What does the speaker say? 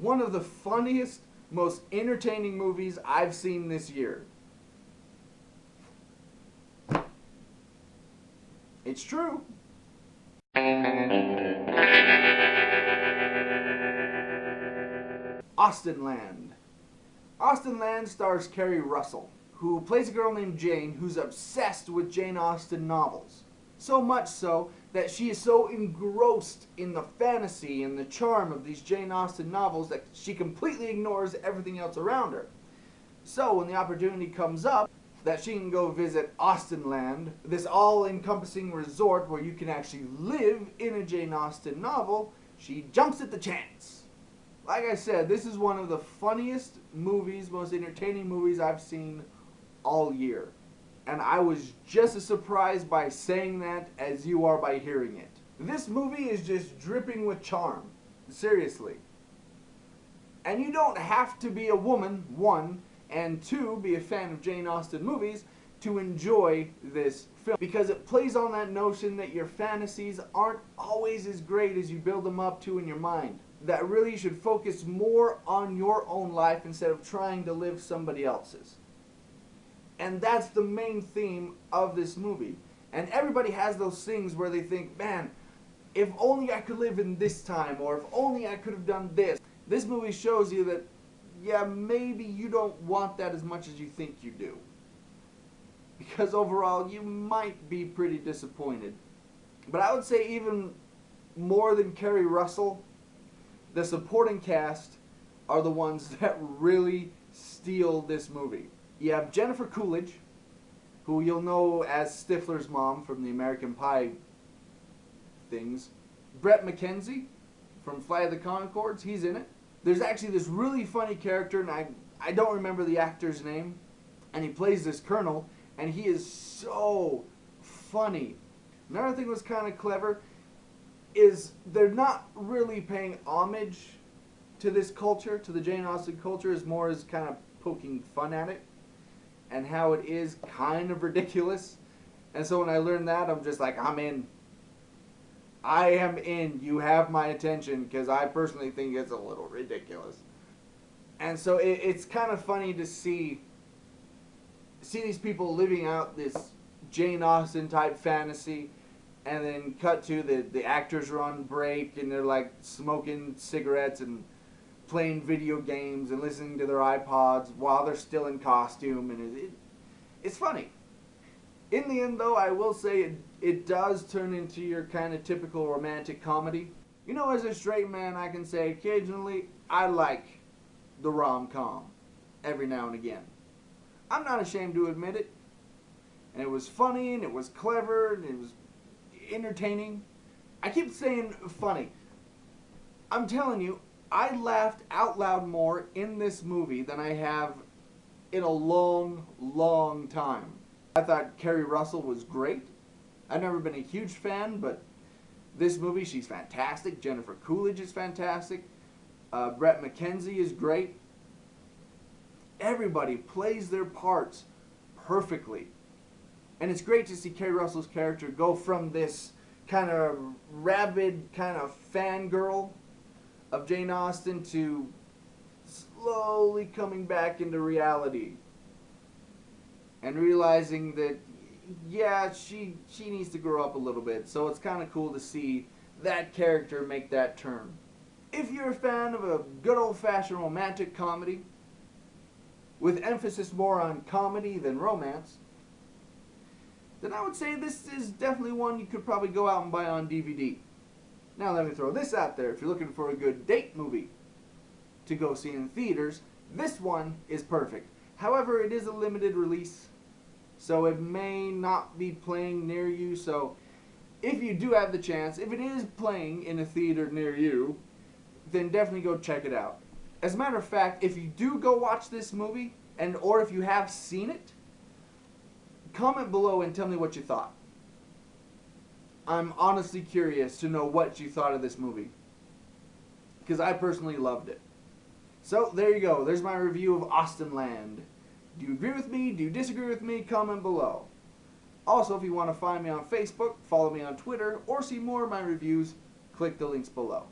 one of the funniest, most entertaining movies I've seen this year. It's true. Austenland. Austenland stars Keri Russell, who plays a girl named Jane who's obsessed with Jane Austen novels. So much so that she is so engrossed in the fantasy and the charm of these Jane Austen novels that she completely ignores everything else around her. So when the opportunity comes up that she can go visit Austenland, this all-encompassing resort where you can actually live in a Jane Austen novel, she jumps at the chance. Like I said, this is one of the funniest movies, most entertaining movies I've seen all year. And I was just as surprised by saying that as you are by hearing it. This movie is just dripping with charm. Seriously. And you don't have to be a woman, one, and two, be a fan of Jane Austen movies to enjoy this film. Because it plays on that notion that your fantasies aren't always as great as you build them up to in your mind. That really you should focus more on your own life instead of trying to live somebody else's. And that's the main theme of this movie. And everybody has those things where they think, man, if only I could live in this time, or if only I could have done this. This movie shows you that, yeah, maybe you don't want that as much as you think you do. Because overall, you might be pretty disappointed. But I would say even more than Keri Russell, the supporting cast are the ones that really steal this movie. You have Jennifer Coolidge, who you'll know as Stifler's mom from the American Pie things. Bret McKenzie from Flight of the Conchords, he's in it. There's actually this really funny character, and I don't remember the actor's name, and he plays this colonel, and he is so funny. Another thing that was kind of clever is they're not really paying homage to this culture, to the Jane Austen culture, as more as kind of poking fun at it and how it is kind of ridiculous. And so when I learned that, I'm just like, I'm in. I am in. You have my attention, because I personally think it's a little ridiculous. And so it's kind of funny to see these people living out this Jane Austen type fantasy, and then cut to the actors are on break and they're like smoking cigarettes and playing video games and listening to their iPods while they're still in costume, and it's funny. In the end, though, I will say it does turn into your kind of typical romantic comedy. You know, as a straight man, I can say occasionally I like the rom-com every now and again. I'm not ashamed to admit it. And it was funny, and it was clever, and it was entertaining. I keep saying funny. I'm telling you, I laughed out loud more in this movie than I have in a long, long time. I thought Keri Russell was great. I've never been a huge fan, but this movie, she's fantastic. Jennifer Coolidge is fantastic. Bret McKenzie is great. Everybody plays their parts perfectly. And it's great to see Keri Russell's character go from this kind of rabid kind of fangirl of Jane Austen to slowly coming back into reality and realizing that, yeah, she needs to grow up a little bit. So it's kind of cool to see that character make that turn. If you're a fan of a good old-fashioned romantic comedy with emphasis more on comedy than romance, then I would say this is definitely one you could probably go out and buy on DVD. Now let me throw this out there. If you're looking for a good date movie to go see in theaters, this one is perfect. However, it is a limited release, so it may not be playing near you. So if you do have the chance, if it is playing in a theater near you, then definitely go check it out. As a matter of fact, if you do go watch this movie, or if you have seen it, comment below and tell me what you thought. I'm honestly curious to know what you thought of this movie, because I personally loved it. So there you go. There's my review of Austenland. Do you agree with me? Do you disagree with me? Comment below. Also, if you want to find me on Facebook, follow me on Twitter, or see more of my reviews, click the links below.